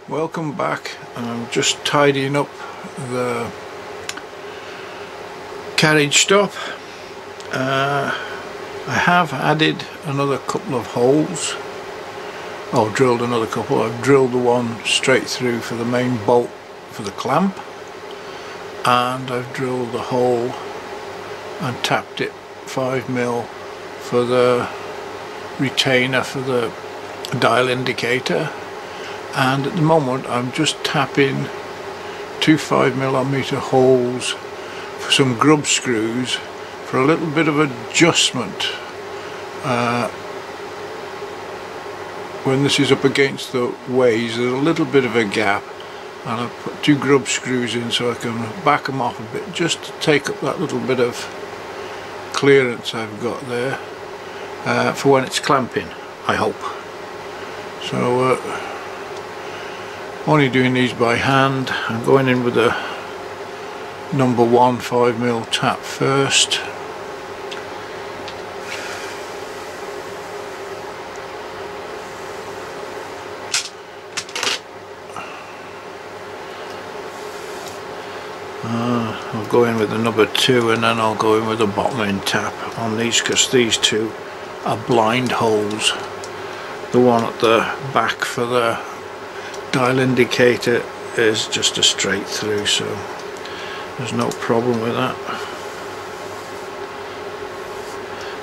Welcome back. I'm just tidying up the carriage stop. I have added another couple of holes. I've drilled another couple. I've drilled the one straight through for the main bolt for the clamp, and I've drilled the hole and tapped it 5mm for the retainer for the dial indicator. And at the moment I'm just tapping two 5mm holes for some grub screws for a little bit of adjustment when this is up against the ways. There's a little bit of a gap, and I've put two grub screws in so I can back them off a bit just to take up that little bit of clearance I've got there for when it's clamping, I hope. So only doing these by hand. I'm going in with a number 1 5mm tap first. I'll go in with the number 2, and then I'll go in with a bottom end tap on these, because these two are blind holes. The one at the back for the dial indicator is just a straight through, so there's no problem with that.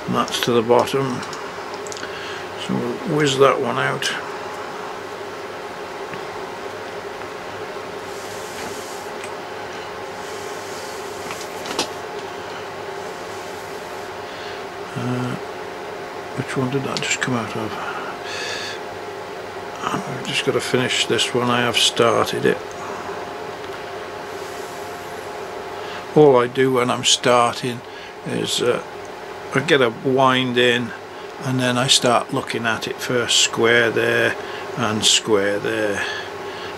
And that's to the bottom, so we'll whiz that one out. Which one did that just come out of? I've just got to finish this one. I have started it. All I do when I'm starting is I get a wind in, and then I start looking at it first, square there and square there,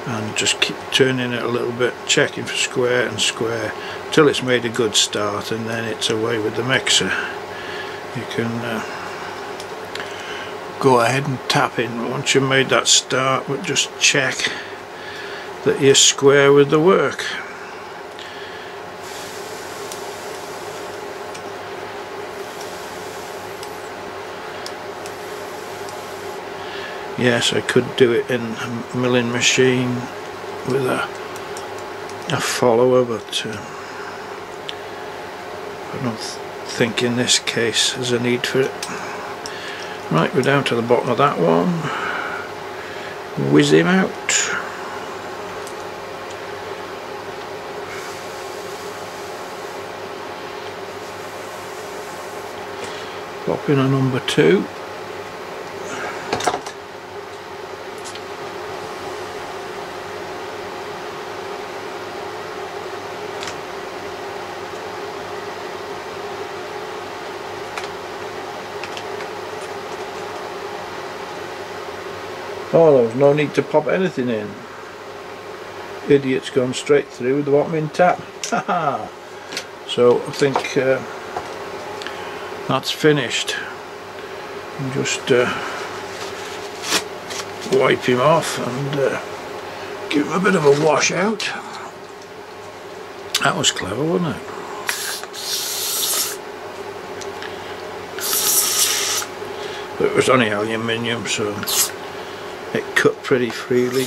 and just keep turning it a little bit, checking for square and square till it's made a good start, and then it's away with the mixer. You can go ahead and tap in once you've made that start, but just check that you're square with the work. Yes, I could do it in a milling machine with a follower, but I don't think in this case there's a need for it. Right, we're down to the bottom of that one. Whiz him out. Pop in a number 2. Oh, there was no need to pop anything in. Idiot's gone straight through with the bottom in tap. Haha! So I think that's finished. And just wipe him off and give him a bit of a wash out. That was clever, wasn't it? But it was only aluminium, so it cut pretty freely.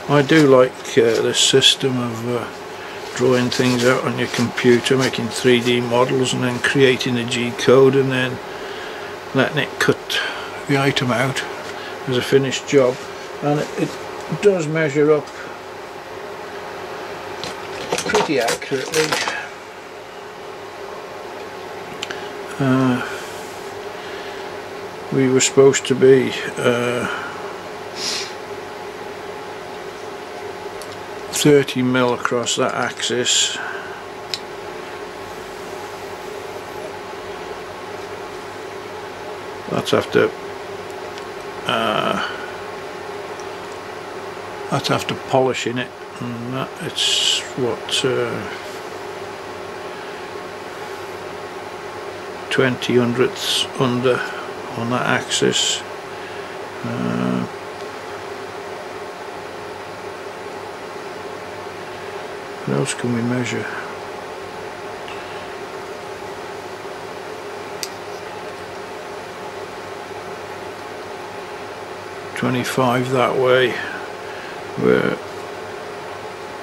I do like this system of drawing things out on your computer, making 3D models and then creating a G-code and then letting it cut the item out as a finished job, and it does measure up pretty accurately. We were supposed to be 30mm across that axis. That's after That's after polishing it, and that it's what 20/100ths under on that axis. What else can we measure? .25 that way. We're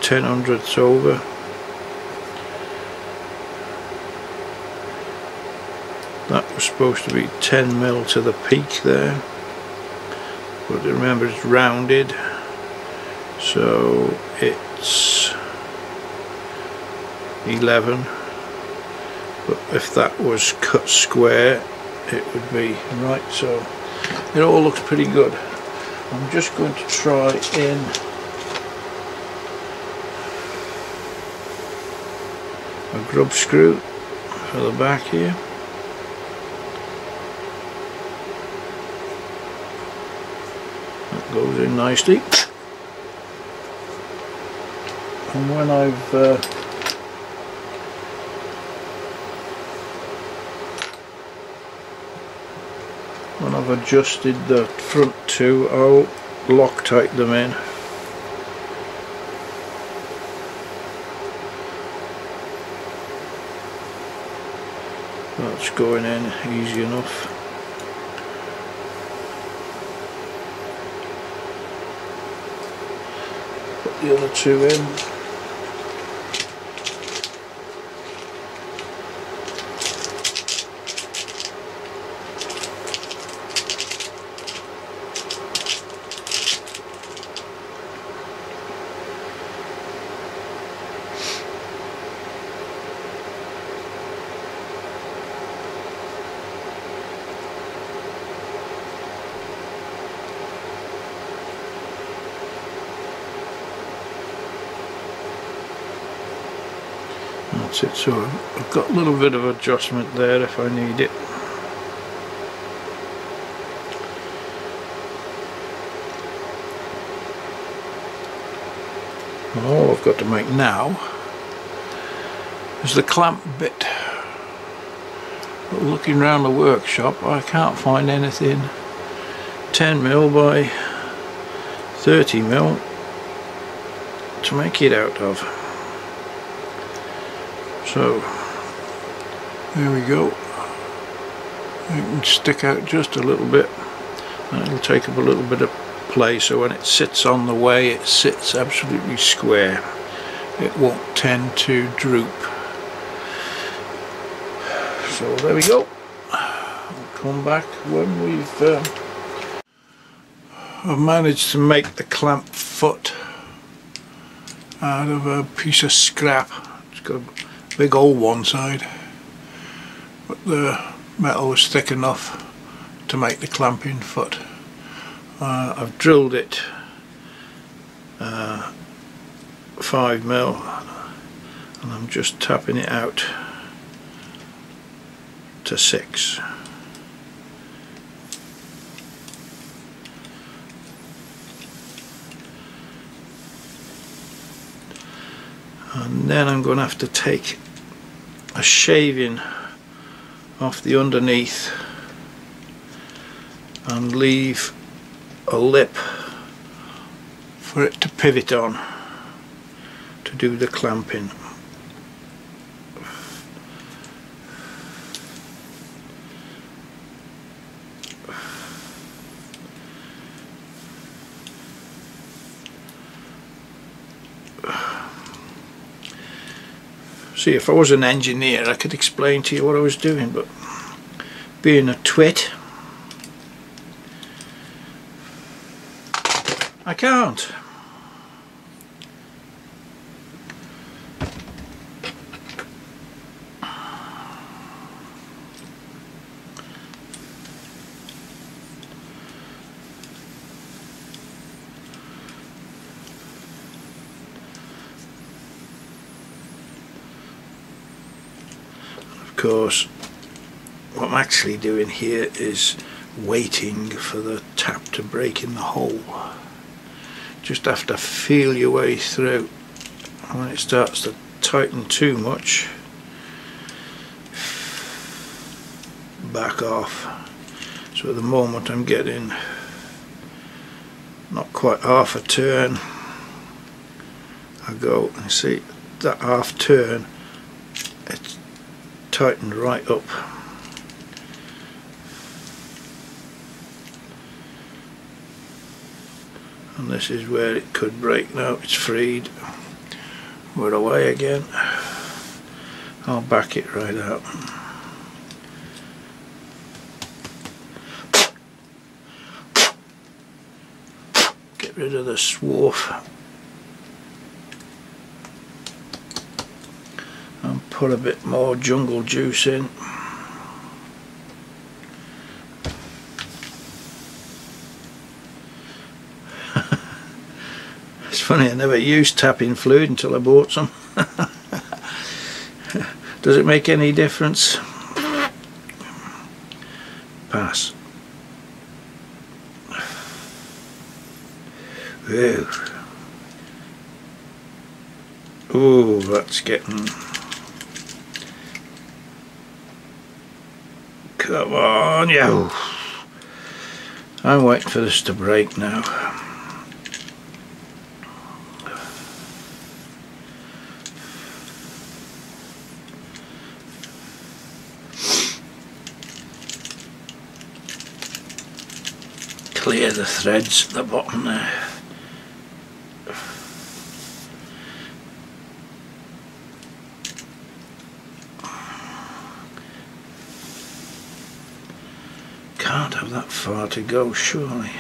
10/100ths over. That was supposed to be 10mm to the peak there, but remember it's rounded, so it's 11. But if that was cut square, it would be right. So it all looks pretty good. I'm just going to try in a grub screw for the back here. That goes in nicely. And when I've adjusted the front two, I'll Loctite them in. That's going in easy enough. Put the other two in. That's it, so I've got a little bit of adjustment there if I need it. And all I've got to make now is the clamp bit. But looking around the workshop, I can't find anything 10mm by 30mm to make it out of. So there we go. You can stick out just a little bit, and it'll take up a little bit of play, so when it sits on the way, it sits absolutely square. It won't tend to droop. So there we go. I'll come back when we've I've managed to make the clamp foot out of a piece of scrap. It's got a big hole one side, but the metal was thick enough to make the clamping foot. I've drilled it 5mm, and I'm just tapping it out to 6. And then I'm going to have to take a shaving off the underneath and leave a lip for it to pivot on to do the clamping. See, if I was an engineer, I could explain to you what I was doing, but being a twit, I can't. Of course, what I'm actually doing here is waiting for the tap to break in the hole. just have to feel your way through. When it starts to tighten too much, back off. So at the moment I'm getting not quite half a turn. I go and see that half turn, it's tightened right up. And this is where it could break. Now it's freed. We're away again. I'll back it right out. Get rid of the swarf and put a bit more jungle juice in. It's funny, I never used tapping fluid until I bought some. Does it make any difference? Pass. Whew. Ooh, that's getting... Come on, yo! I'm waiting for this to break now. Clear the threads at the bottom there. Can't have that far to go, surely.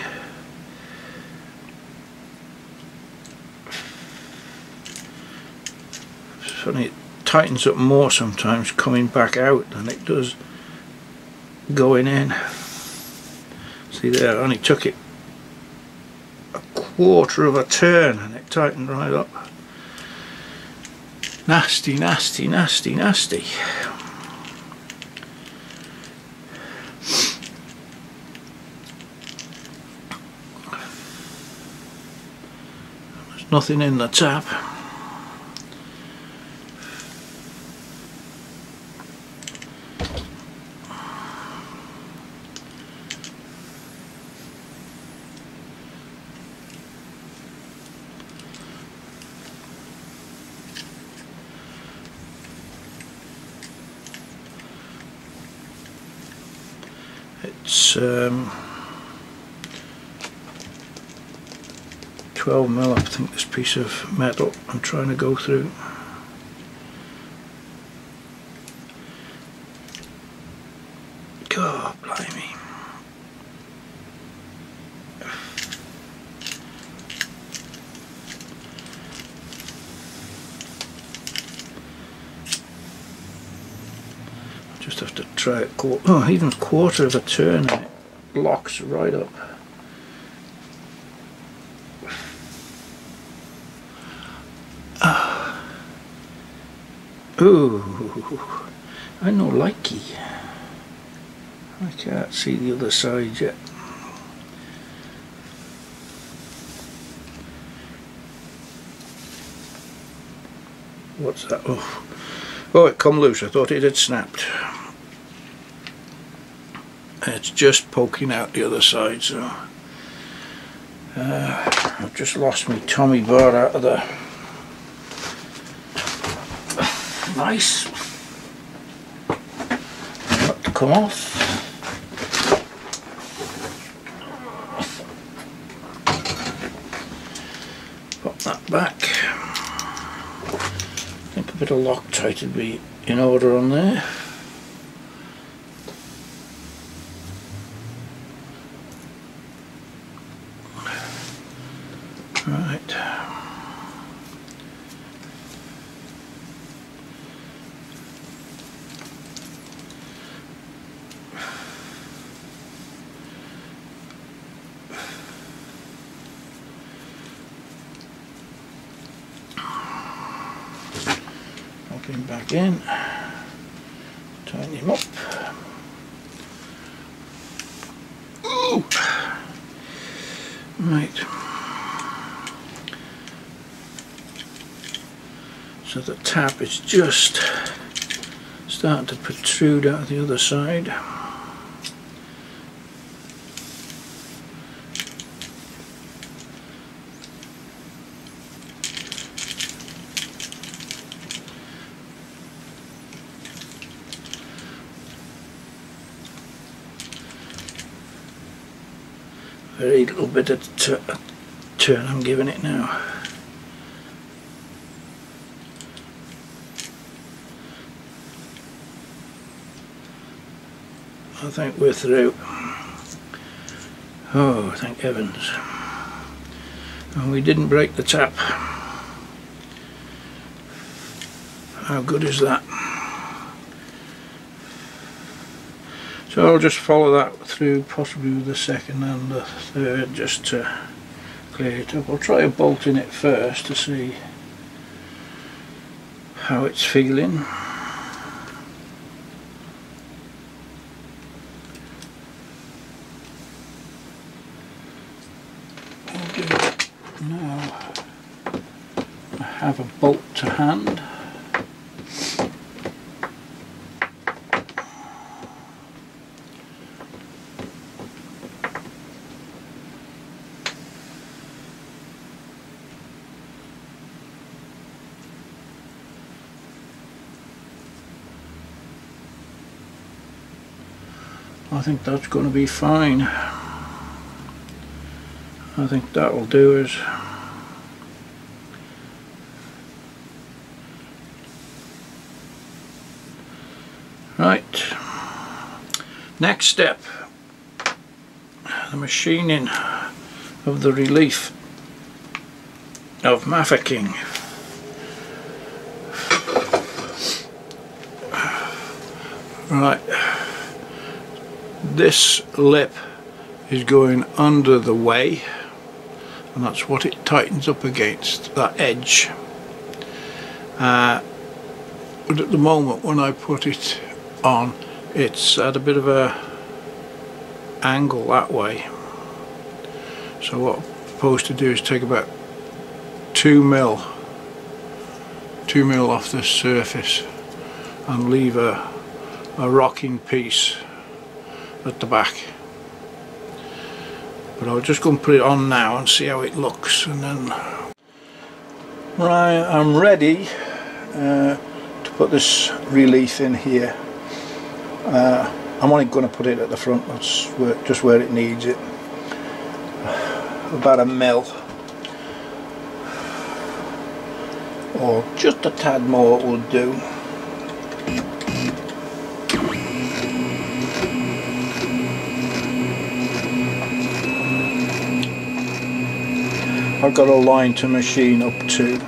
It's funny, it tightens up more sometimes coming back out than it does going in. See there, I only took it a quarter of a turn and it tightened right up. Nasty, nasty, nasty, nasty. There's nothing in the tap. It's 12mm, I think, this piece of metal I'm trying to go through. God blimey. Just have to try it, even a quarter of a turn and it locks right up. Ooh, I no likey. I can't see the other side yet. What's that? Oh, it come loose. I thought it had snapped. It's just poking out the other side, so I've just lost my Tommy bar out of the vise. Got to come off. Pop that back. I think a bit of Loctite would be in order on there. Right. Pop him back in. Tighten him up. Ooh. Right. So the tap is just starting to protrude out the other side. Very little bit of turn I'm giving it now. I think we're through. Oh, thank heavens. And we didn't break the tap. How good is that? So I'll just follow that through, possibly with the second and the third, just to clear it up. I'll try a bolt in it first to see how it's feeling. I'll do it now. I have a bolt to hand. I think that's going to be fine. I think that will do us. Right, next step, the machining of the relief of maffecking. Right. This lip is going under the way, and that's what it tightens up against, that edge. But at the moment when I put it on, it's at a bit of a angle that way. So what I'm supposed to do is take about 2 mil off the surface and leave a rocking piece at the back. But I'll just go and put it on now and see how it looks, and then right, I'm ready to put this relief in here. I'm only going to put it at the front, that's just where it needs it, about 1 mil or just a tad more would do. I've got a line to machine up to.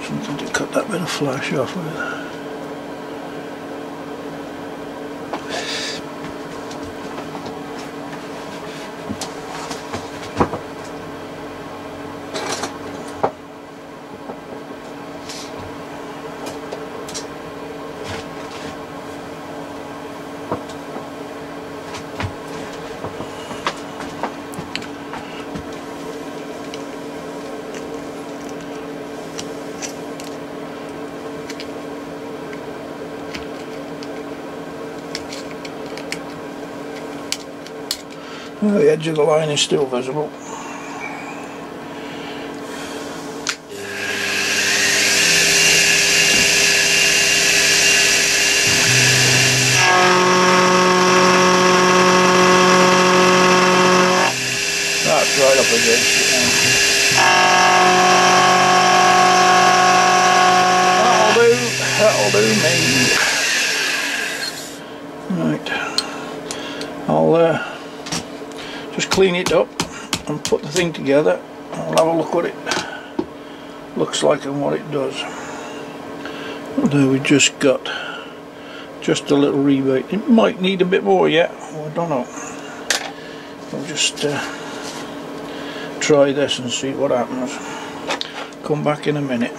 Something to cut that bit of flash off with. The edge of the line is still visible. That's right up against it now. That'll do me. Right. I'll just clean it up and put the thing together. I'll have a look what it looks like and what it does. There we just got just a little rebate. It might need a bit more yet, I don't know. I'll just try this and see what happens. Come back in a minute.